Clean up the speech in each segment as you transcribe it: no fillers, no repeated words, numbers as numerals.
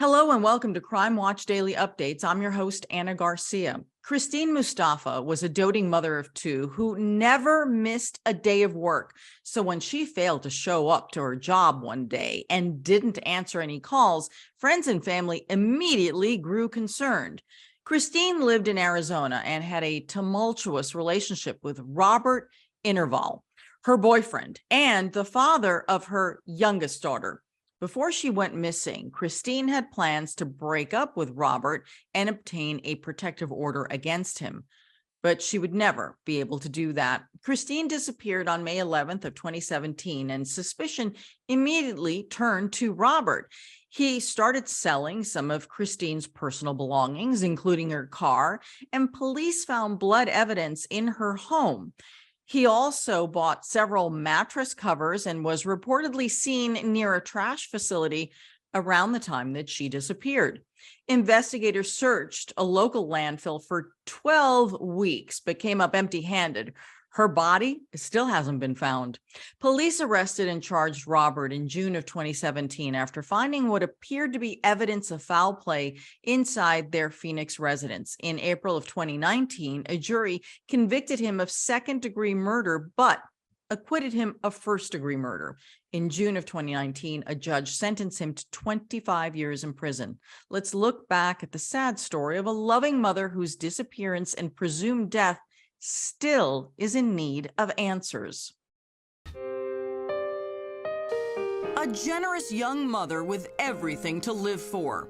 Hello and welcome to Crime Watch Daily Updates. I'm your host, Anna Garcia. Christine Mustafa was a doting mother of two who never missed a day of work. So when she failed to show up to her job one day and didn't answer any calls, friends and family immediately grew concerned. Christine lived in Arizona and had a tumultuous relationship with Robert Interval, her boyfriend, and the father of her youngest daughter. Before she went missing, Christine had plans to break up with Robert and obtain a protective order against him, but she would never be able to do that. Christine disappeared on May 11th of 2017, and suspicion immediately turned to Robert. He started selling some of Christine's personal belongings, including her car, and police found blood evidence in her home. He also bought several mattress covers and was reportedly seen near a trash facility around the time that she disappeared. Investigators searched a local landfill for 12 weeks, but came up empty-handed. Her body still hasn't been found. Police arrested and charged Robert in June of 2017 after finding what appeared to be evidence of foul play inside their Phoenix residence. In April of 2019, a jury convicted him of second-degree murder, but acquitted him of first-degree murder. In June of 2019, a judge sentenced him to 25 years in prison. Let's look back at the sad story of a loving mother whose disappearance and presumed death still is in need of answers. A generous young mother with everything to live for.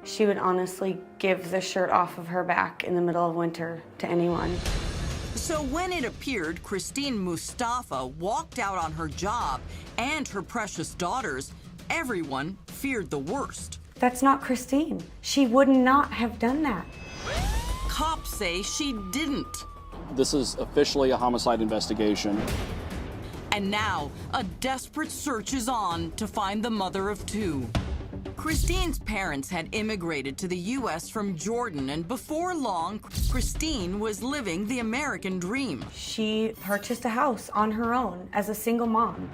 She would honestly give the shirt off of her back in the middle of winter to anyone. So when it appeared Christine Mustafa walked out on her job and her precious daughters, everyone feared the worst. That's not Christine. She would not have done that. Cops say she didn't. This is officially a homicide investigation. And now, a desperate search is on to find the mother of two. Christine's parents had immigrated to the U.S. from Jordan, and before long, Christine was living the American dream. She purchased a house on her own as a single mom.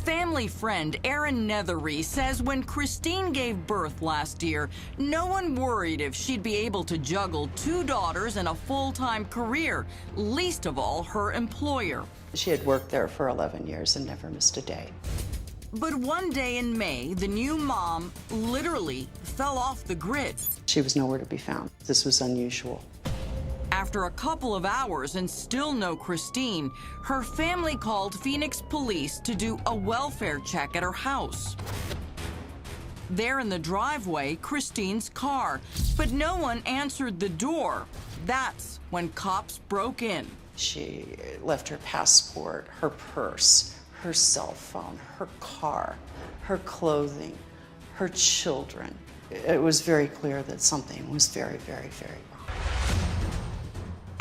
Family friend Erin Nethery says when Christine gave birth last year, no one worried if she'd be able to juggle two daughters and a full-time career, least of all her employer. She had worked there for 11 years and never missed a day. But one day in May, the new mom literally fell off the grid. She was nowhere to be found. This was unusual. After a couple of hours and still no Christine, her family called Phoenix police to do a welfare check at her house. There in the driveway, Christine's car, but no one answered the door. That's when cops broke in. She left her passport, her purse, her cell phone, her car, her clothing, her children. It was very clear that something was very, very, very wrong.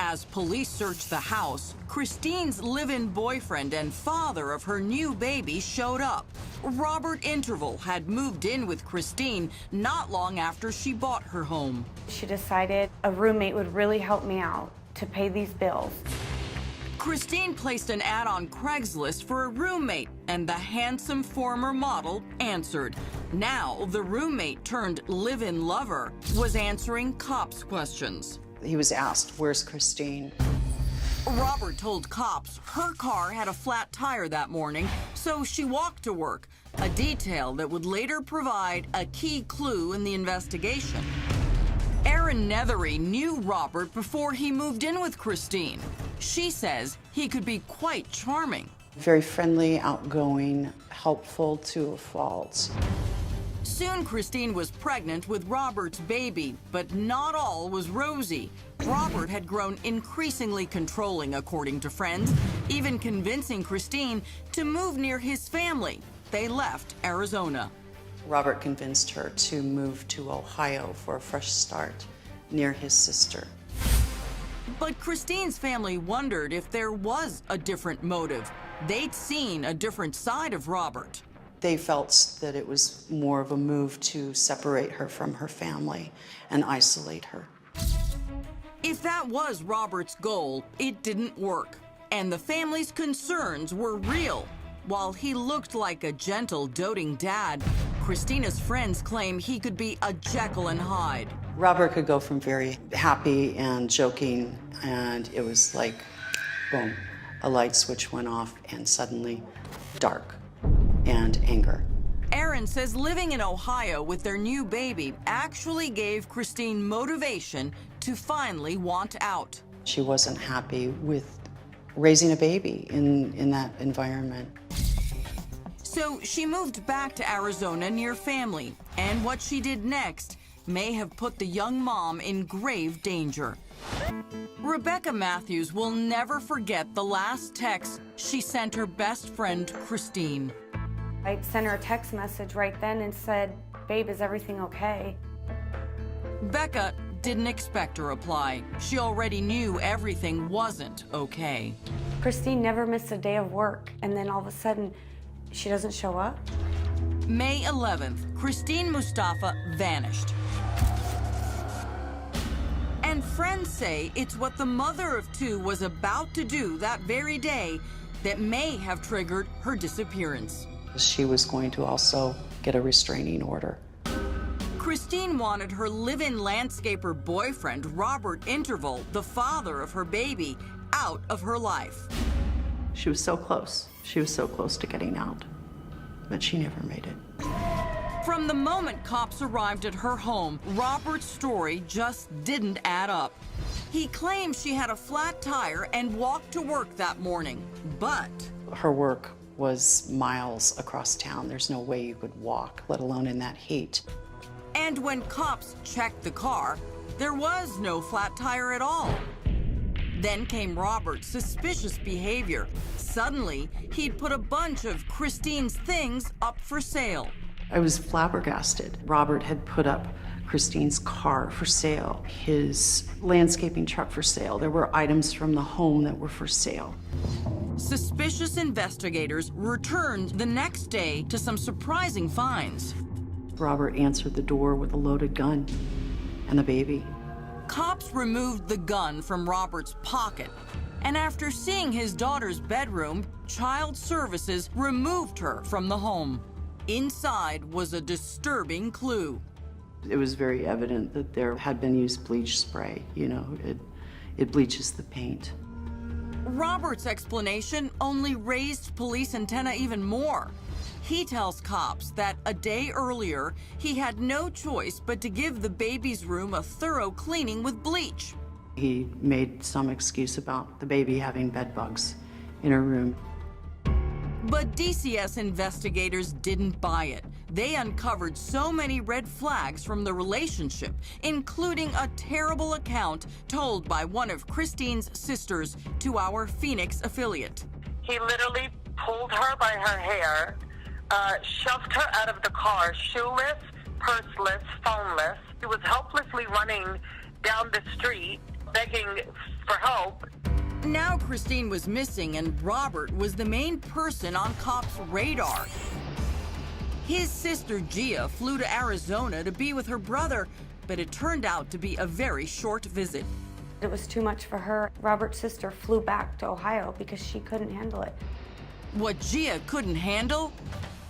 As police searched the house, Christine's live-in boyfriend and father of her new baby showed up. Robert Interval had moved in with Christine not long after she bought her home. She decided a roommate would really help me out to pay these bills. Christine placed an ad on Craigslist for a roommate, and the handsome former model answered. Now, the roommate turned live-in lover was answering cops' questions. He was asked, "Where's Christine?" Robert told cops her car had a flat tire that morning, so she walked to work, a detail that would later provide a key clue in the investigation. Erin Nethery knew Robert before he moved in with Christine. She says he could be quite charming. Very friendly, outgoing, helpful to a fault. Soon, Christine was pregnant with Robert's baby, but not all was rosy. Robert had grown increasingly controlling, according to friends, even convincing Christine to move near his family. They left Arizona. Robert convinced her to move to Ohio for a fresh start near his sister. But Christine's family wondered if there was a different motive. They'd seen a different side of Robert. They felt that it was more of a move to separate her from her family and isolate her. If that was Robert's goal, it didn't work, and the family's concerns were real. While he looked like a gentle, doting dad, Christina's friends claim he could be a Jekyll and Hyde. Robert could go from very happy and joking, and it was like, boom, a light switch went off, and suddenly dark and anger. Aaron says living in Ohio with their new baby actually gave Christine motivation to finally want out. She wasn't happy with raising a baby in that environment. So she moved back to Arizona near family, and what she did next may have put the young mom in grave danger. Rebecca Matthews will never forget the last text she sent her best friend, Christine. I sent her a text message right then and said, "Babe, is everything okay?" Becca didn't expect a reply. She already knew everything wasn't okay. Christine never missed a day of work, and then all of a sudden, she doesn't show up. May 11th, Christine Mustafa vanished. And friends say it's what the mother of two was about to do that very day that may have triggered her disappearance. She was going to also get a restraining order. Christine wanted her live-in landscaper boyfriend, Robert Interval, the father of her baby, out of her life. She was so close. She was so close to getting out, but she never made it. From the moment cops arrived at her home, Robert's story just didn't add up. He claimed she had a flat tire and walked to work that morning, but Her work was miles across town. There's no way you could walk, let alone in that heat. and when cops checked the car, there was no flat tire at all. Then came Robert's suspicious behavior. Suddenly, he'd put a bunch of Christine's things up for sale. I was flabbergasted. Robert had put up Christine's car for sale, his landscaping truck for sale. There were items from the home that were for sale. Suspicious investigators returned the next day to some surprising finds. Robert answered the door with a loaded gun and the baby. Cops removed the gun from Robert's pocket, and after seeing his daughter's bedroom, Child Services removed her from the home. Inside was a disturbing clue. It was very evident that there had been used bleach spray. You know, it bleaches the paint. Robert's explanation only raised police antenna even more. He tells cops that a day earlier, he had no choice but to give the baby's room a thorough cleaning with bleach. He made some excuse about the baby having bed bugs in her room. But DCS investigators didn't buy it. They uncovered so many red flags from the relationship, including a terrible account told by one of Christine's sisters to our Phoenix affiliate. He literally pulled her by her hair, shoved her out of the car, shoeless, purseless, phoneless. He was helplessly running down the street, begging for help. Now Christine was missing, and Robert was the main person on cops' radar. His sister Gia flew to Arizona to be with her brother, but it turned out to be a very short visit. It was too much for her. Robert's sister flew back to Ohio because she couldn't handle it. What Gia couldn't handle?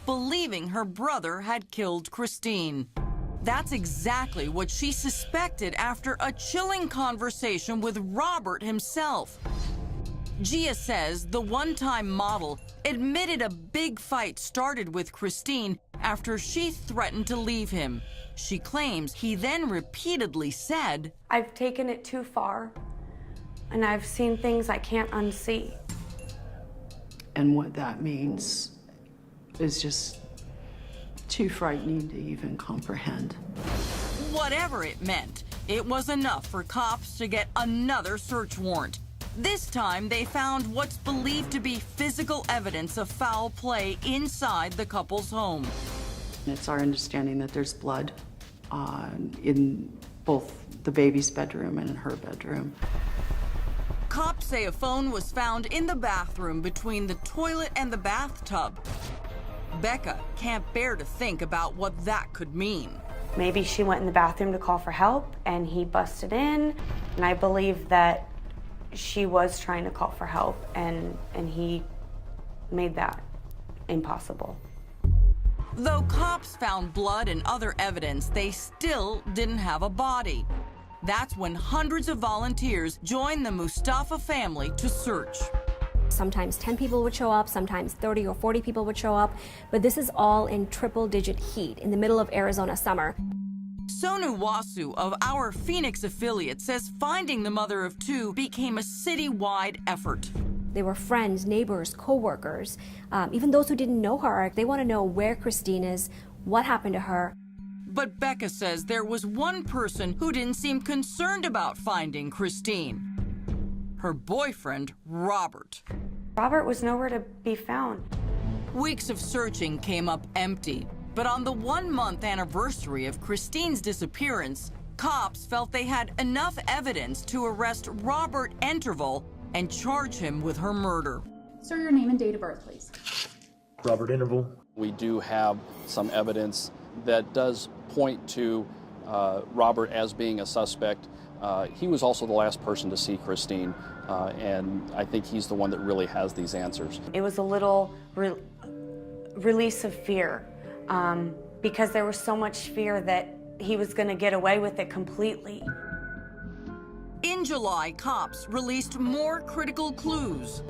Believing her brother had killed Christine. That's exactly what she suspected after a chilling conversation with Robert himself. Gia says the one-time model admitted a big fight started with Christine after she threatened to leave him. She claims he then repeatedly said, I've taken it too far, and I've seen things I can't unsee. And what that means is just too frightening to even comprehend. whatever it meant, it was enough for cops to get another search warrant. This time, they found what's believed to be physical evidence of foul play inside the couple's home. It's our understanding that there's blood in both the baby's bedroom and in her bedroom. Cops say a phone was found in the bathroom between the toilet and the bathtub. Becca can't bear to think about what that could mean. Maybe she went in the bathroom to call for help, and he busted in, and I believe that she was trying to call for help, and he made that impossible. Though cops found blood and other evidence, they still didn't have a body. That's when hundreds of volunteers joined the Mustafa family to search. Sometimes 10 people would show up, sometimes 30 or 40 people would show up, but this is all in triple-digit heat in the middle of Arizona summer. Sonu Wasu of our Phoenix affiliate says finding the mother of two became a citywide effort. They were friends, neighbors, co-workers, even those who didn't know her. They want to know where Christine is, what happened to her. But Becca says there was one person who didn't seem concerned about finding Christine. Her boyfriend, Robert. Robert was nowhere to be found. Weeks of searching came up empty. But on the 1-month anniversary of Christine's disappearance, cops felt they had enough evidence to arrest Robert Interval and charge him with her murder. Sir, your name and date of birth, please. Robert Interval. We do have some evidence that does point to Robert as being a suspect. He was also the last person to see Christine, and I think he's the one that really has these answers. It was a little release of fear because there was so much fear that he was going to get away with it completely. In July, cops released more critical clues.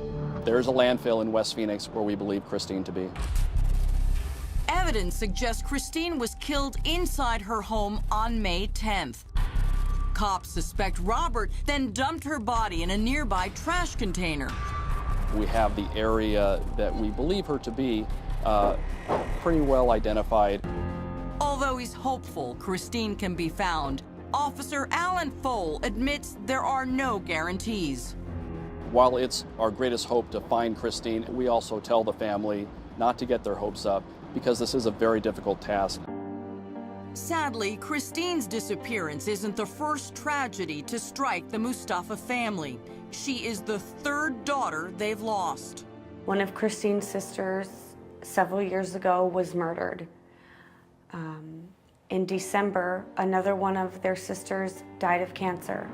There's a landfill in West Phoenix where we believe Christine to be. Evidence suggests Christine was killed inside her home on May 10th. Cops suspect Robert then dumped her body in a nearby trash container. We have the area that we believe her to be pretty well identified. Although he's hopeful Christine can be found, Officer Alan Fole admits there are no guarantees. While it's our greatest hope to find Christine, we also tell the family not to get their hopes up because this is a very difficult task. Sadly, Christine's disappearance isn't the first tragedy to strike the Mustafa family. She is the third daughter they've lost. One of Christine's sisters several years ago was murdered. In December, another one of their sisters died of cancer.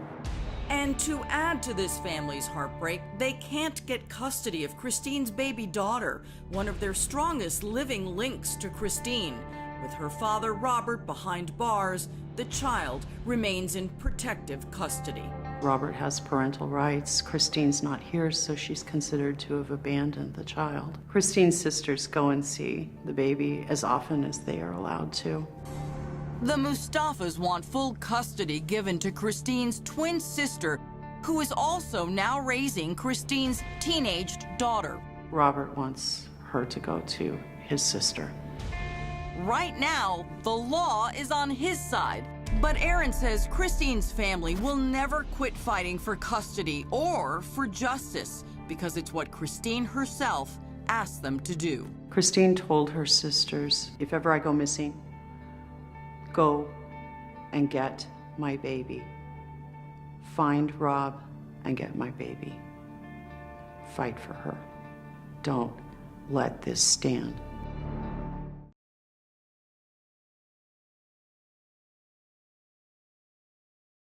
And to add to this family's heartbreak, they can't get custody of Christine's baby daughter, one of their strongest living links to Christine. With her father, Robert, behind bars, the child remains in protective custody. Robert has parental rights. Christine's not here, so she's considered to have abandoned the child. Christine's sisters go and see the baby as often as they are allowed to. The Mustafas want full custody given to Christine's twin sister, who is also now raising Christine's teenaged daughter. Robert wants her to go to his sister. Right now, the law is on his side. But Aaron says Christine's family will never quit fighting for custody or for justice because it's what Christine herself asked them to do. Christine told her sisters, if ever I go missing, go and get my baby. Find Rob and get my baby. Fight for her. Don't let this stand.